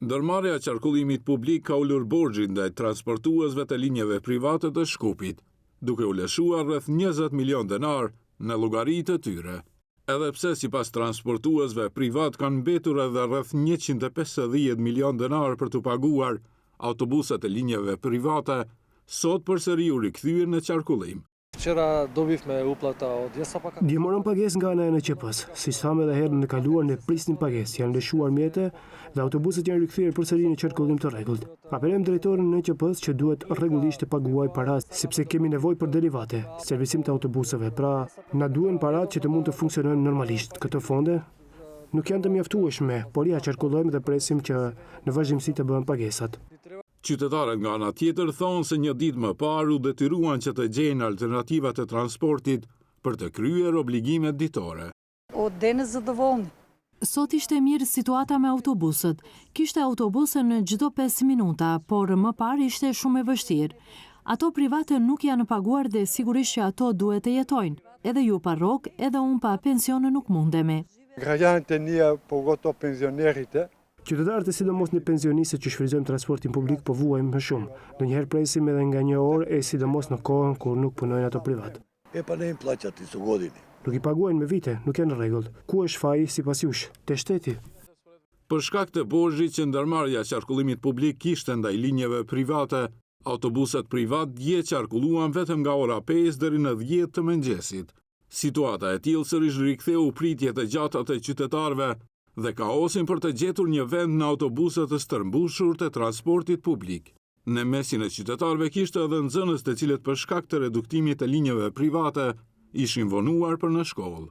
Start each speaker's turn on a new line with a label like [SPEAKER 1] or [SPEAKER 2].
[SPEAKER 1] Ndërmarrja e qarkullimit publik ka ulur borxhin ndaj transportuesve të linjeve private të Shkupit, duke u lëshuar rreth 20 milion denar në llogaritë të tyre. Edhe pse sipas transportuesve privat kanë mbetur edhe rreth 150 milion denar për të paguar autobuset e linjeve private, sot përsëri u rikthyer në qarkullim.
[SPEAKER 2] Včera dobivme uplata od JSAPA.
[SPEAKER 3] Dje morëm pagesë nga ana e NQP-s. Siç thamë edhe herën e kaluar, ne prisnim pagesë, janë lëshuar mjete dhe autobuset janë rikthyer përsëri në qarkullim të rregullt. Apelojmë drejtorin e NQP-s që duhet rregullisht të paguaj paratë, sepse kemi nevojë për derivate, servisim të autobuseve. Pra, na duhen paratë që të mund të funksionojnë normalisht. Këto fonde nuk janë të mjaftueshme, por ja qarkullojmë dhe presim që në vazhdimsi të bëhen pagesat.
[SPEAKER 1] Qytetarët nga ana tjetër thonë se një ditë më parë u detyruan që të gjejnë alternativat e transportit për të kryer obligimet ditore.
[SPEAKER 4] Sot ishte mirë situata me autobusët. Kishte autobuse në çdo 5 minuta, por më parë ishte shumë e vështirë. Ato private nuk janë paguar dhe sigurisht që ato duhet të jetojnë. Edhe ju pa rrok, edhe unë pa pensione nuk mundemi.
[SPEAKER 5] Građanët e nia, pogotovo penzionerit,
[SPEAKER 3] Qytetarët e sidomos në pensionistët që shfrytëzojmë transportin publik po vuajmë më shumë. Ndonjëherë presim edhe nga një orë e sidomos në kohën kur nuk punojnë ato privat. Nuk i paguajnë me vite, nuk janë në rregull. Ku është faji sipas jush? Te shteti.
[SPEAKER 1] Për shkak të borxhit që ndërmarrja e qarkullimit publik kishte ndaj linjeve private, autobuset privat dje qarkulluan vetëm nga ora 5 deri në 10 të mëngjesit. Situata e tillë sërish riktheu pritjet e gjata të qytetarëve dhe kaosin për të gjetur një vend në autobuset të stërmbushur të transportit publik. Në mesin e qytetarëve kishte edhe nxënës të cilët për shkak të reduktimit të linjeve private ishin vonuar për në shkollë.